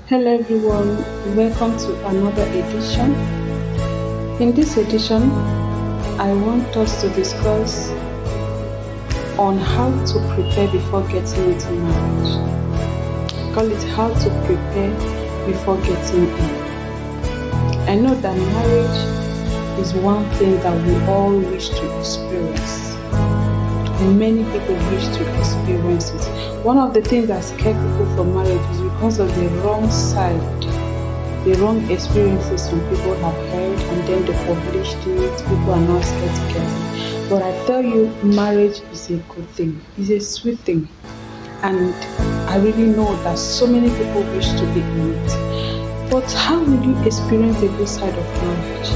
Hello everyone, welcome to another edition. In this edition, I want us to discuss on how to prepare before getting into marriage. Call it how to prepare before getting in. I know that marriage is one thing that we all wish to experience. Many people wish to experience it. One of the things that scare people from marriage is because of the wrong side, the wrong experiences some people have heard, and then they published it. People are now scared to get it. But I tell you, marriage is a good thing. It's a sweet thing, and I really know that so many people wish to be in it. But how will you experience the good side of marriage?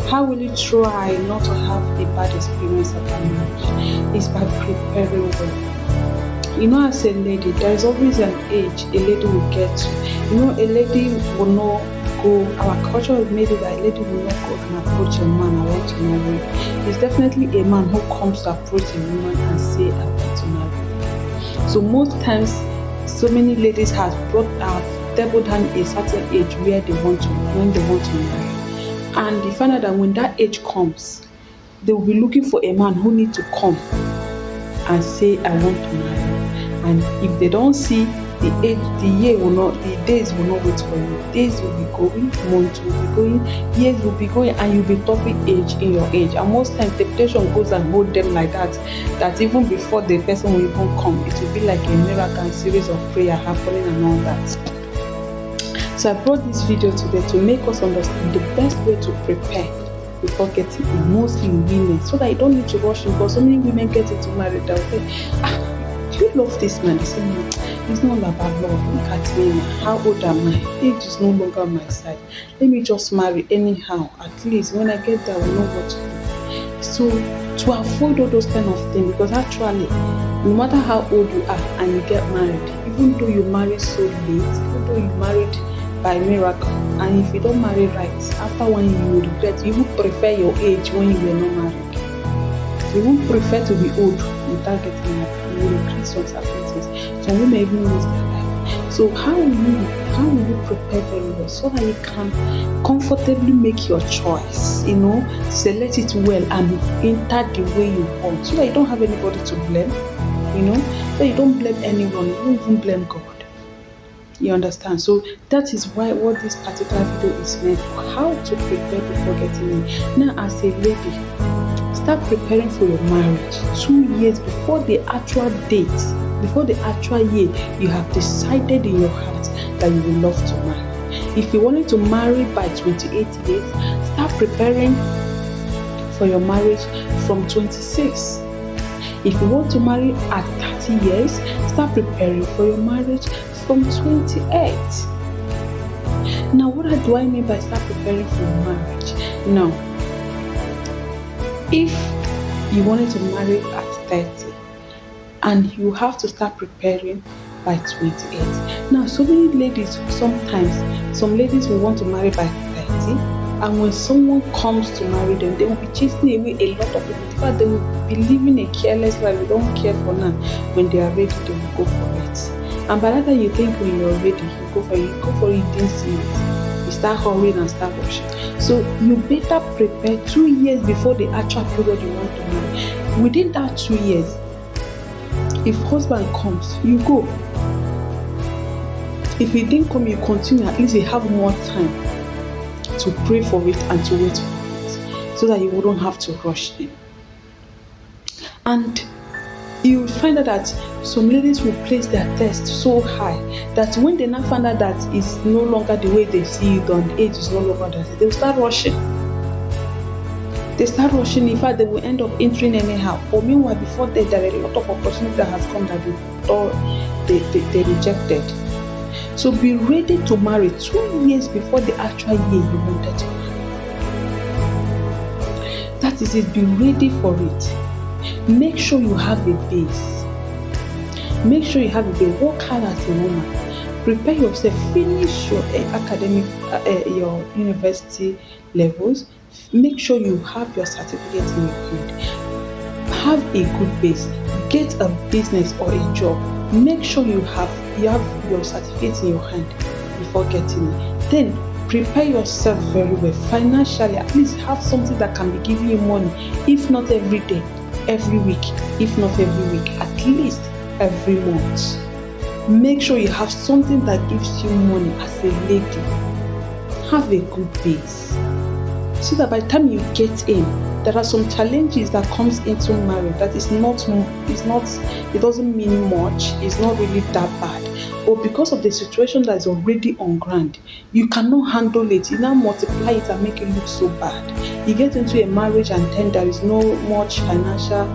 How will you try not to have a bad experience about marriage? It's by preparing well. As a lady, there is always an age a lady will get to. A lady will not go, our culture has made it that a lady will not go and approach a man, I want to marry you. It's definitely a man who comes to approach a woman and say, I want to marry you. So most times, so many ladies have doubled down a certain age where when they want to marry. And they find out that when that age comes, they will be looking for a man who needs to come and say, I want to marry you. And if they don't see the age, the days will not wait for you. Days will be going, months will be going, years will be going, and you'll be topping age in your age. And most times temptation goes and hold them like that, that even before the person will even come, it will be like a miracle and series of prayer happening and all that. So I brought this video today to make us understand the best way to prepare before getting in, mostly women, so that you don't need to rush, because so many women get into marriage, they'll say, do you love this man? They say, no, it's not about love. Look at me now. How old am I? Age is no longer on my side. Let me just marry anyhow. At least when I get there, I will know what to do. So to avoid all those kind of things, because actually, no matter how old you are and you get married, even though you marry so late, even though you married by miracle, and if you don't marry right, after 1 year you will regret. You would prefer your age when you were not married. You would prefer to be old without getting married. You will regret some certain things. Some women even lose their life. So how will you prepare very well so that you can comfortably make your choice? Select it well and enter the way you want, so that you don't have anybody to blame. So you don't blame anyone. You don't even blame God. You understand? So that is what this particular video is meant for. How to prepare before getting in. Now, as a lady, start preparing for your marriage 2 years before the actual date, before the actual year you have decided in your heart that you will love to marry. If you wanted to marry by 28 years, start preparing for your marriage from 26. If you want to marry at 30 years, start preparing for your marriage from 28. Now, what do I mean by start preparing for your marriage? Now, if you wanted to marry at 30 and you have to start preparing by 28. Now, so many ladies, sometimes some ladies will want to marry by 30, and when someone comes to marry them, they will be chasing away a lot of people. In fact, they will be living a careless life. They don't care for now. When they are ready, they will go for it. And by that time you think when you're ready, you go for it, you didn't see it. You start hurrying and start rushing. So you better prepare 2 years before the actual period you want to marry. Within that 2 years, if husband comes, you go. If he didn't come, you continue. At least you have more time to pray for it and to wait for it, so that you wouldn't have to rush him. And you will find out that some ladies will place their test so high that when they now find out that it's no longer the way they see it, and age is no longer that, they'll start rushing. They start rushing. In fact, they will end up entering anyhow. But meanwhile, before that, there are a lot of opportunities that has come that they rejected. So be ready to marry 2 years before the actual year you wanted to marry. That is it. Be ready for it. Make sure you have a base. Make sure you have a base. Work hard as a woman. Prepare yourself. Finish your academic, your university levels. Make sure you have your certificate in your hand. Have a good base. Get a business or a job. Make sure you have your certificate in your hand. before getting it. Then prepare yourself very well financially. At least have something that can be giving you money, if not every day, every week, if not every week, at least every month. Make sure you have something that gives you money as a lady. Have a good base, so that by the time you get in, there are some challenges that comes into marriage that it doesn't mean much, it's not really that bad. But because of the situation that is already on ground, you cannot handle it. You now multiply it and make it look so bad. You get into a marriage and then there is no much financial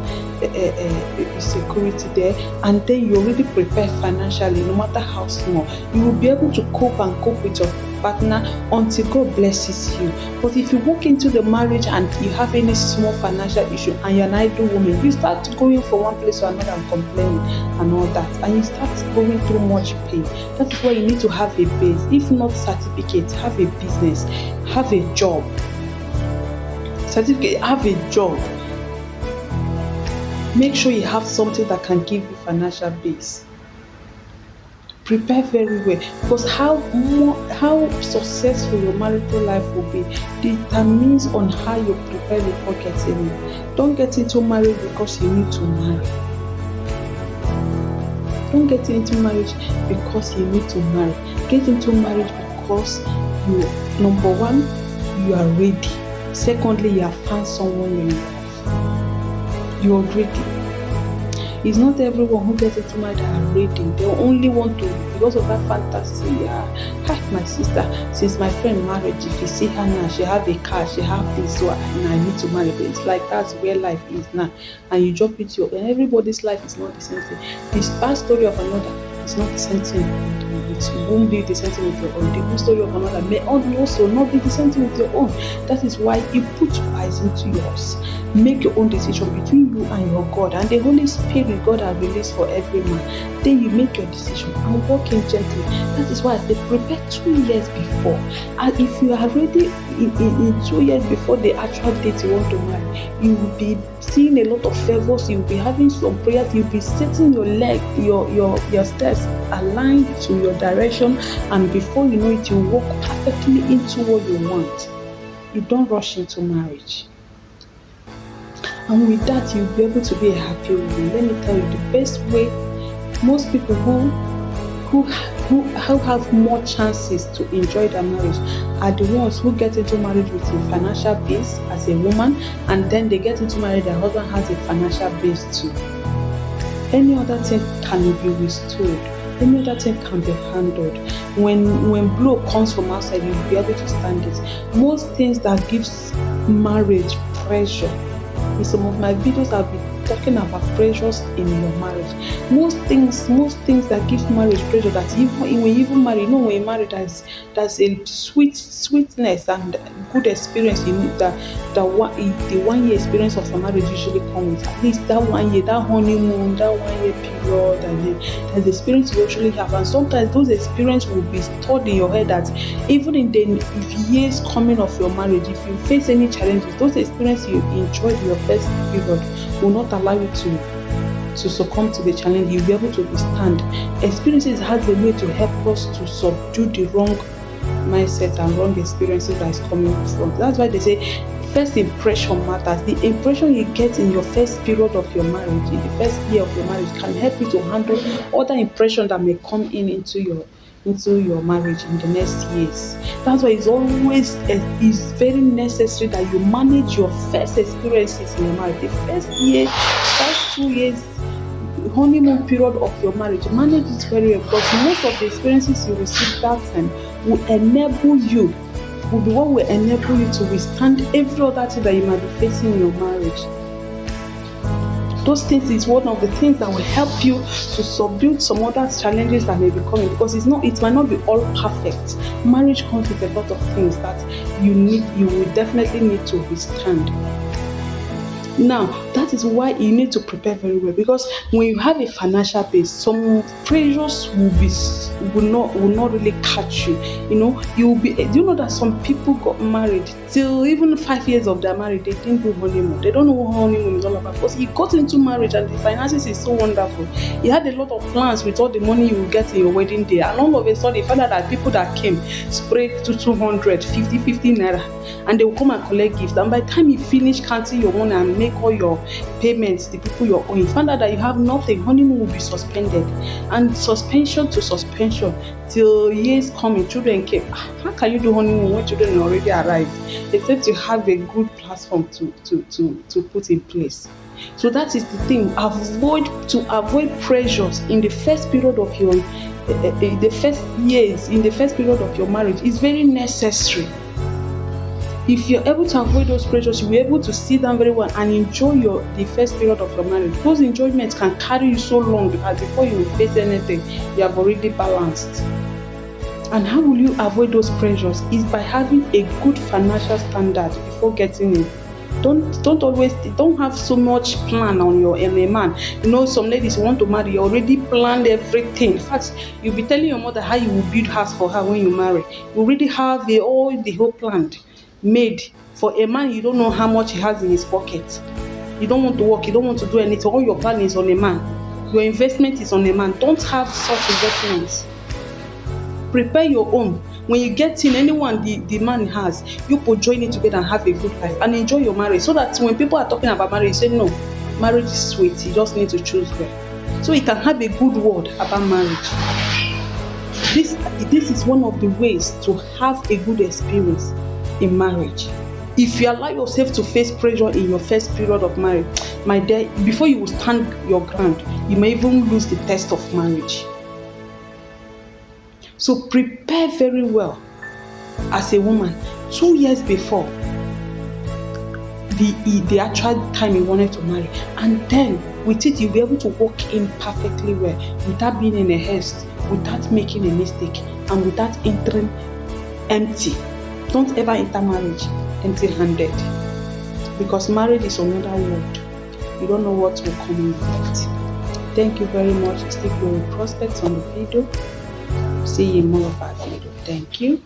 security there, and then you already prepare financially, no matter how small. You will be able to cope with your partner until God blesses you. But if you walk into the marriage and you have any small financial issue and you're an idle woman, you start going from one place to another and complaining and all that, and you start going through much pain. That is why you need to have a base. If not certificate, have a business, have a job. Certificate, have a job. Make sure you have something that can give you financial base. Prepare very well, because how successful your marital life will be determines on how you prepare before getting in. Don't get into marriage because you need to marry. Don't get into marriage because you need to marry. Get into marriage because you, number one, you are ready. Secondly, you have found someone you love. You are ready. It's not everyone who gets into marriage that are ready. They only want to, because of that fantasy. Hi, my sister, since my friend married, if you see her now, she have a car, she have this, so I need to marry. But it's like that's where life is now. And you jump into and everybody's life is not the same thing. This past story of another is not the same thing. It won't be the same thing with your own. The good story of another may also not be the same thing with your own. That is why you put wise into yours. Make your own decision between you and your God, and the Holy Spirit God has released for every man. Then you make your decision and walk in gently. That is why they prepare 2 years before. And if you are ready in 2 years before the actual date you want to marry, you will be seeing a lot of favors. You will be having some prayers. You will be setting your your steps aligned to your direction, and before you know it, you walk perfectly into what you want. You don't rush into marriage. And with that, you'll be able to be a happy woman. Let me tell you, the best way, most people who have more chances to enjoy their marriage are the ones who get into marriage with a financial base as a woman, and then they get into marriage, their husband has a financial base too. Any other thing can be withstood. Any other thing can be handled. When blow comes from outside, you'll be able to stand it. Most things that gives marriage pressure. In some of my videos, I'll be talking about pressures in your marriage. Most things that give marriage pressure, that even when you even marry, when you marry, there's a sweetness and good experience. You need the 1 year experience of a marriage usually comes with at least that 1 year, that honeymoon, that 1 year period, and then there's the experience you actually have. And sometimes those experiences will be stored in your head that even in the years coming of your marriage, if you face any challenges, those experiences you enjoyed in your first period will not allow you to succumb to the challenge. You'll be able to withstand. Experiences has a way to help us to subdue the wrong mindset and wrong experiences that is coming from. That's why they say first impression matters. The impression you get in your first period of your marriage, in the first year of your marriage, can help you to handle other impressions that may come into your marriage in the next years. That's why it's very necessary that you manage your first experiences in your marriage. The first 2 years, honeymoon period of your marriage, manage it very well, because most of the experiences you receive that time will be what will enable you to withstand every other thing that you might be facing in your marriage. Those things is one of the things that will help you to subdue some other challenges that may be coming, because it might not be all perfect. Marriage comes with a lot of things that you will definitely need to withstand. Now, that is why you need to prepare very well, because when you have a financial base, some pressures will not really catch you. You will be. Do you know that some people got married till even 5 years of their marriage, they didn't do honeymoon. They don't know what honeymoon is all about, because he got into marriage and the finances is so wonderful. He had a lot of plans with all the money you will get in your wedding day, and all of a sudden, he found out that people that came sprayed to 200, 50 naira, and they will come and collect gifts. And by the time you finish counting your money and make all your payments, the people you're owing, find out that you have nothing. Honeymoon will be suspended, and suspension to suspension till years coming. Children came. How can you do honeymoon when children already arrived? Except you have a good platform to put in place. So that is the thing. Avoid pressures in the first period of your the first years, in the first period of your marriage. Is very necessary. If you're able to avoid those pressures, you'll be able to sit down very well and enjoy the first period of your marriage. Those enjoyments can carry you so long that before you face anything, you have already balanced. And how will you avoid those pressures? Is by having a good financial standard before getting in. Don't have so much plan on your man. Some ladies want to marry, you already planned everything. In fact, you'll be telling your mother how you will build house for her when you marry. You already have the whole planned, made. For a man, you don't know how much he has in his pocket. You don't want to work, you don't want to do anything. All your plan is on a man. Your investment is on a man. Don't have such investments. Prepare your own. When you get in, anyone the man has, you put join it together and have a good life and enjoy your marriage. So that when people are talking about marriage, you say no, marriage is sweet. You just need to choose well. So you can have a good word about marriage. This is one of the ways to have a good experience in marriage. If you allow yourself to face pressure in your first period of marriage, my dear, before you will stand your ground, you may even lose the test of marriage. So prepare very well as a woman 2 years before the actual time you wanted to marry. And then with it, you'll be able to walk in perfectly well without being in a haste, without making a mistake, and without entering empty. Don't ever enter marriage empty-handed, because marriage is another world. You don't know what will come in it. Thank you very much. Stick with prospects on the video. See you in more of our video. Thank you.